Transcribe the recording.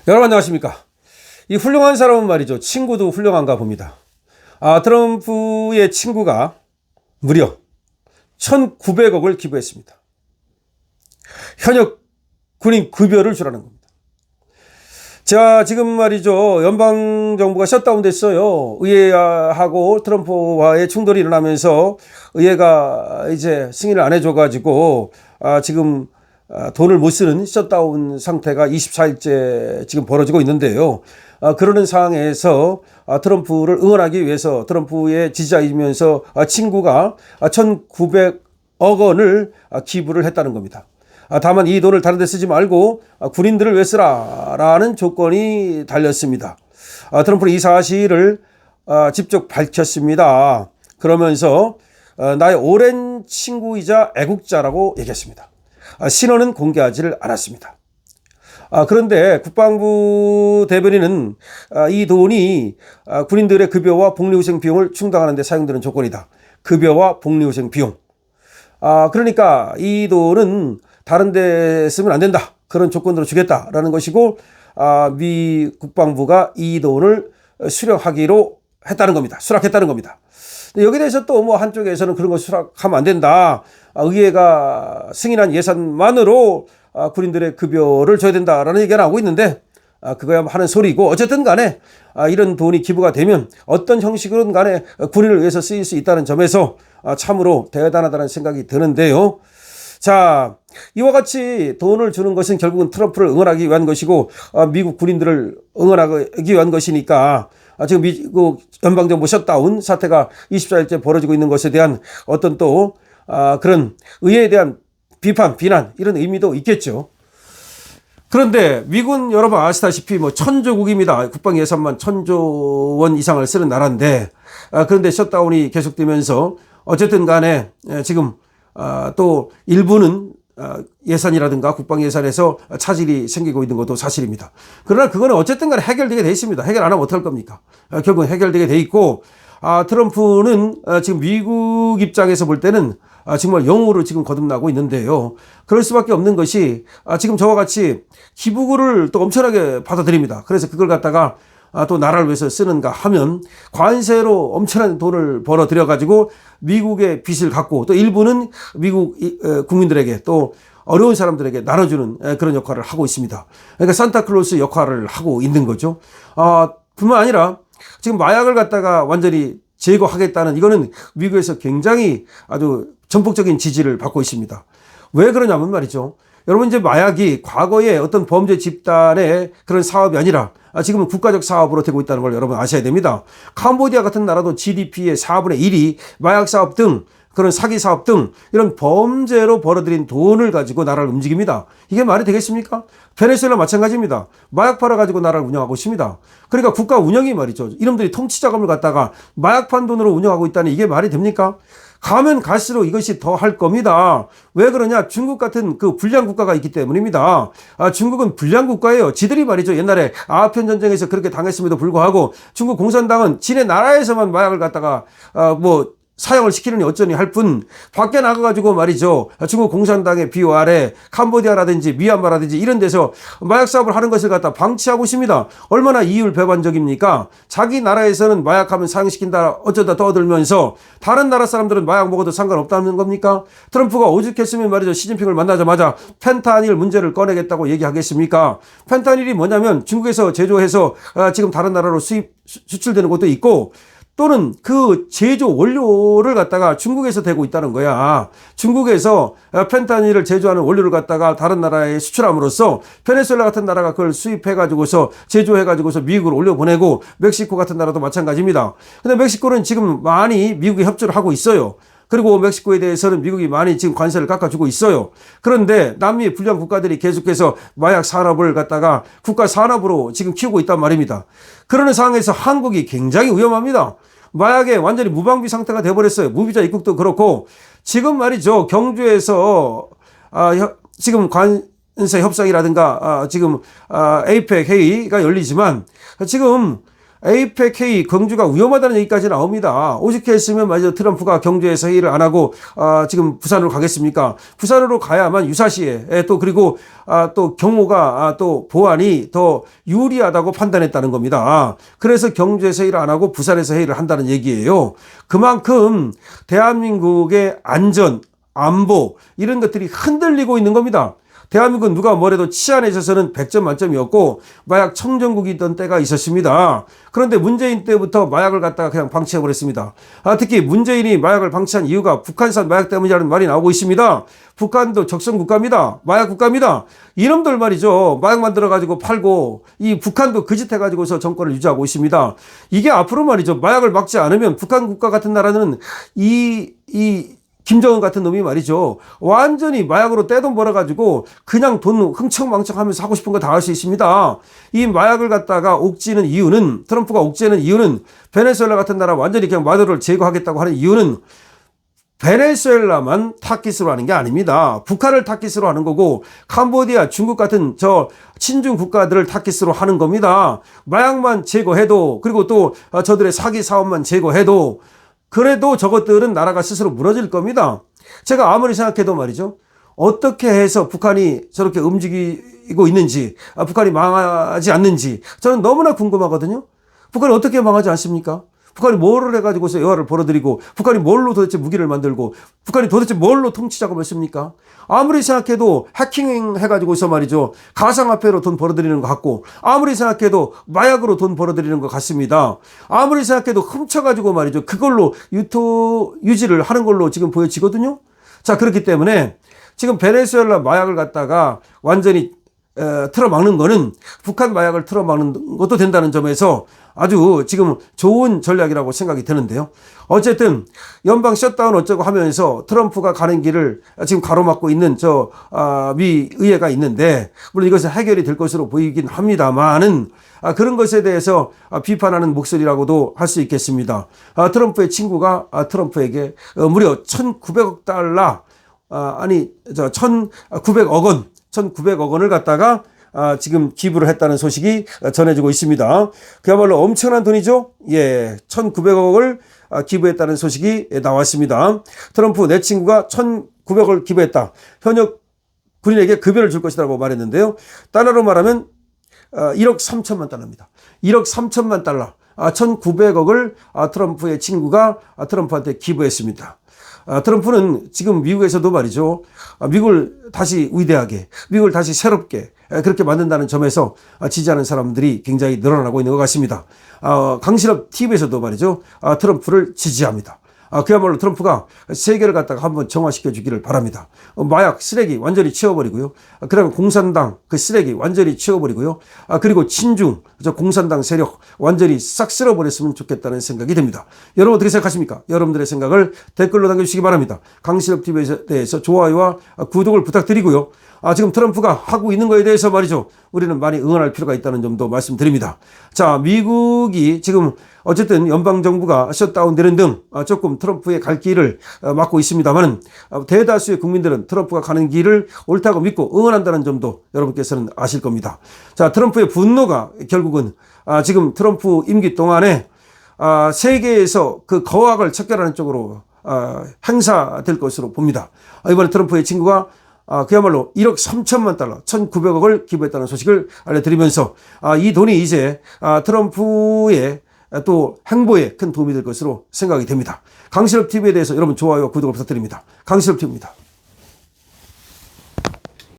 여러분 안녕하십니까. 이 훌륭한 사람은 말이죠. 친구도 훌륭한가 봅니다. 트럼프의 친구가 무려 1,900억을 기부했습니다. 현역 군인 급여를 주라는 겁니다. 자, 지금 말이죠. 연방정부가 셧다운 됐어요. 의회하고 트럼프와의 충돌이 일어나면서 의회가 이제 승인을 안 해줘가지고 지금 돈을 못 쓰는 셧다운 상태가 24일째 지금 벌어지고 있는데요. 그러는 상황에서 트럼프를 응원하기 위해서 트럼프의 지지자이면서 친구가 1,900억 원을 기부를 했다는 겁니다. 다만 이 돈을 다른 데 쓰지 말고 군인들을 위해 쓰라라는 조건이 달렸습니다. 트럼프는 이 사실을 직접 밝혔습니다. 그러면서 나의 오랜 친구이자 애국자라고 얘기했습니다. 신원은 공개하지를 않았습니다. 그런데 국방부 대변인은 이 돈이 군인들의 급여와 복리후생 비용을 충당하는 데 사용되는 조건이다. 급여와 복리후생 비용. 그러니까 이 돈은 다른 데 쓰면 안 된다. 그런 조건으로 주겠다라는 것이고 미 국방부가 이 돈을 수령하기로 했다는 겁니다. 수락했다는 겁니다. 여기에 대해서 또 뭐 한쪽에서는 그런 거 수락하면 안 된다. 의회가 승인한 예산만으로 군인들의 급여를 줘야 된다라는 얘기가 나오고 있는데 그거야 하는 소리고 어쨌든 간에 이런 돈이 기부가 되면 어떤 형식으로든 간에 군인을 위해서 쓰일 수 있다는 점에서 참으로 대단하다는 생각이 드는데요. 자, 이와 같이 돈을 주는 것은 결국은 트럼프를 응원하기 위한 것이고 미국 군인들을 응원하기 위한 것이니까 지금 미국 연방정부 셧다운 사태가 24일째 벌어지고 있는 것에 대한 어떤 또 그런 의회에 대한 비판, 비난 이런 의미도 있겠죠. 그런데 미국은 여러분 아시다시피 뭐 천조국입니다. 국방 예산만 1,000조 원 이상을 쓰는 나라인데 그런데 셧다운이 계속되면서 어쨌든 간에 지금 또 일부는 예산이라든가 국방 예산에서 차질이 생기고 있는 것도 사실입니다. 그러나 그거는 어쨌든 간에 해결되게 돼 있습니다. 해결 안 하면 어떡할 겁니까? 결국은 해결되게 돼 있고 트럼프는 지금 미국 입장에서 볼 때는 정말 영으로 지금 거듭나고 있는데요. 그럴 수밖에 없는 것이 지금 저와 같이 기부를 또 엄청나게 받아들입니다. 그래서 그걸 갖다가 또 나라를 위해서 쓰는가 하면 관세로 엄청난 돈을 벌어들여 가지고 미국의 빚을 갚고 또 일부는 미국 국민들에게 또 어려운 사람들에게 나눠주는 그런 역할을 하고 있습니다. 그러니까 산타클로스 역할을 하고 있는 거죠. 뿐만 아니라 지금 마약을 갖다가 완전히 제거하겠다는 이거는 미국에서 굉장히 아주 전폭적인 지지를 받고 있습니다. 왜 그러냐면 말이죠. 여러분 이제 마약이 과거에 어떤 범죄 집단의 그런 사업이 아니라 지금은 국가적 사업으로 되고 있다는 걸 여러분 아셔야 됩니다. 캄보디아 같은 나라도 GDP의 4분의 1이 마약 사업 등 그런 사기 사업 등 이런 범죄로 벌어들인 돈을 가지고 나라를 움직입니다. 이게 말이 되겠습니까? 베네수엘라 마찬가지입니다. 마약 팔아가지고 나라를 운영하고 있습니다. 그러니까 국가 운영이 말이죠. 이놈들이 통치 자금을 갖다가 마약 판 돈으로 운영하고 있다니 이게 말이 됩니까? 가면 갈수록 이것이 더 할 겁니다. 왜 그러냐? 중국 같은 그 불량 국가가 있기 때문입니다. 중국은 불량 국가예요. 지들이 말이죠. 옛날에 아편 전쟁에서 그렇게 당했음에도 불구하고 중국 공산당은 지네 나라에서만 마약을 갖다가 사용을 시키느니 어쩌니 할 뿐 밖에 나가가지고 말이죠. 중국 공산당의 비호 아래 캄보디아라든지 미얀마라든지 이런 데서 마약 사업을 하는 것을 갖다 방치하고 있습니다. 얼마나 이율배반적입니까? 자기 나라에서는 마약하면 사용시킨다 어쩌다 떠들면서 다른 나라 사람들은 마약 먹어도 상관없다는 겁니까? 트럼프가 오죽했으면 말이죠. 시진핑을 만나자마자 펜타닐 문제를 꺼내겠다고 얘기하겠습니까? 펜타닐이 뭐냐면 중국에서 제조해서 지금 다른 나라로 수출되는 것도 있고 또는 그 제조 원료를 갖다가 중국에서 되고 있다는 거야. 중국에서 펜타닐을 제조하는 원료를 갖다가 다른 나라에 수출함으로써 베네수엘라 같은 나라가 그걸 수입해가지고서 제조해가지고서 미국으로 올려보내고 멕시코 같은 나라도 마찬가지입니다. 근데 멕시코는 지금 많이 미국이 협조를 하고 있어요. 그리고 멕시코에 대해서는 미국이 많이 지금 관세를 깎아주고 있어요. 그런데 남미 불량 국가들이 계속해서 마약 산업을 갖다가 국가 산업으로 지금 키우고 있단 말입니다. 그러는 상황에서 한국이 굉장히 위험합니다. 마약에 완전히 무방비 상태가 돼버렸어요. 무비자 입국도 그렇고 지금 말이죠. 경주에서 지금 관세 협상이라든가 지금 에이펙 회의가 열리지만 지금 APEC 경주가 위험하다는 얘기까지 나옵니다. 오죽했으면 말이죠. 트럼프가 경주에서 회의를 안 하고 지금 부산으로 가겠습니까? 부산으로 가야만 유사시에 또 그리고 또 경호가 또 보안이 더 유리하다고 판단했다는 겁니다. 그래서 경주에서 회의를 안 하고 부산에서 회의를 한다는 얘기예요. 그만큼 대한민국의 안전, 안보 이런 것들이 흔들리고 있는 겁니다. 대한민국은 누가 뭐래도 치안에 있어서는 100점 만점이었고 마약 청정국이 있던 때가 있었습니다. 그런데 문재인 때부터 마약을 갖다가 그냥 방치해버렸습니다. 특히 문재인이 마약을 방치한 이유가 북한산 마약 때문이라는 말이 나오고 있습니다. 북한도 적성 국가입니다. 마약 국가입니다. 이놈들 말이죠. 마약 만들어가지고 팔고 이 북한도 그 짓 해가지고서 정권을 유지하고 있습니다. 이게 앞으로 말이죠. 마약을 막지 않으면 북한 국가 같은 나라는 김정은 같은 놈이 말이죠. 완전히 마약으로 떼돈 벌어가지고 그냥 돈 흥청망청 하면서 하고 싶은 거 다 할 수 있습니다. 이 마약을 갖다가 옥죄는 이유는, 트럼프가 옥죄는 이유는 베네수엘라 같은 나라 완전히 그냥 마두로를 제거하겠다고 하는 이유는 베네수엘라만 타깃으로 하는 게 아닙니다. 북한을 타깃으로 하는 거고 캄보디아, 중국 같은 저 친중 국가들을 타깃으로 하는 겁니다. 마약만 제거해도 그리고 또 저들의 사기 사업만 제거해도 그래도 저것들은 나라가 스스로 무너질 겁니다. 제가 아무리 생각해도 말이죠. 어떻게 해서 북한이 저렇게 움직이고 있는지, 북한이 망하지 않는지 저는 너무나 궁금하거든요. 북한이 어떻게 망하지 않습니까? 북한이 뭐를 해가지고서 여하를 벌어들이고 북한이 뭘로 도대체 무기를 만들고 북한이 도대체 뭘로 통치 작업을 했습니까? 아무리 생각해도 해킹 해가지고서 말이죠. 가상화폐로 돈 벌어들이는 것 같고 아무리 생각해도 마약으로 돈 벌어들이는 것 같습니다. 아무리 생각해도 훔쳐가지고 말이죠. 그걸로 유지를 하는 걸로 지금 보여지거든요. 자, 그렇기 때문에 지금 베네수엘라 마약을 갖다가 완전히 틀어막는 거는 북한 마약을 틀어막는 것도 된다는 점에서 아주 지금 좋은 전략이라고 생각이 드는데요. 어쨌든 연방 셧다운 어쩌고 하면서 트럼프가 가는 길을 지금 가로막고 있는 미 의회가 있는데 물론 이것은 해결이 될 것으로 보이긴 합니다만은 그런 것에 대해서 비판하는 목소리라고도 할 수 있겠습니다. 트럼프의 친구가 트럼프에게 무려 1,900억 달러 1,900억 원 1,900억 원을 갖다가 지금 기부를 했다는 소식이 전해지고 있습니다. 그야말로 엄청난 돈이죠. 예, 1,900억을 기부했다는 소식이 나왔습니다. 트럼프 내 친구가 1,900억을 기부했다. 현역 군인에게 급여를 줄 것이라고 말했는데요. 달러로 말하면 1억 3천만 달러입니다. 1억 3천만 달러. 1,900억을 트럼프의 친구가 트럼프한테 기부했습니다. 트럼프는 지금 미국에서도 말이죠. 미국을 다시 위대하게, 미국을 다시 새롭게 그렇게 만든다는 점에서 지지하는 사람들이 굉장히 늘어나고 있는 것 같습니다. 강신업 TV에서도 말이죠. 트럼프를 지지합니다. 그야말로 트럼프가 세계를 갖다가 한번 정화시켜 주기를 바랍니다. 마약 쓰레기 완전히 치워버리고요. 그다음에 공산당 그 쓰레기 완전히 치워버리고요. 그리고 친중 저 공산당 세력 완전히 싹 쓸어버렸으면 좋겠다는 생각이 듭니다. 여러분 어떻게 생각하십니까? 여러분들의 생각을 댓글로 남겨주시기 바랍니다. 강신업 TV에 대해서 좋아요와 구독을 부탁드리고요. 지금 트럼프가 하고 있는 거에 대해서 말이죠. 우리는 많이 응원할 필요가 있다는 점도 말씀드립니다. 자, 미국이 지금 어쨌든 연방정부가 셧다운되는 등 조금 트럼프의 갈 길을 막고 있습니다만 대다수의 국민들은 트럼프가 가는 길을 옳다고 믿고 응원한다는 점도 여러분께서는 아실 겁니다. 자, 트럼프의 분노가 결국은 지금 트럼프 임기 동안에 세계에서 그 거학을 척결하는 쪽으로 행사될 것으로 봅니다. 이번에 트럼프의 친구가 그야말로 1억 3천만 달러, 1,900억을 기부했다는 소식을 알려드리면서 이 돈이 이제 트럼프의 또 행보에 큰 도움이 될 것으로 생각이 됩니다. 강신업 TV에 대해서 여러분 좋아요와 구독을 부탁드립니다. 강신업 TV입니다.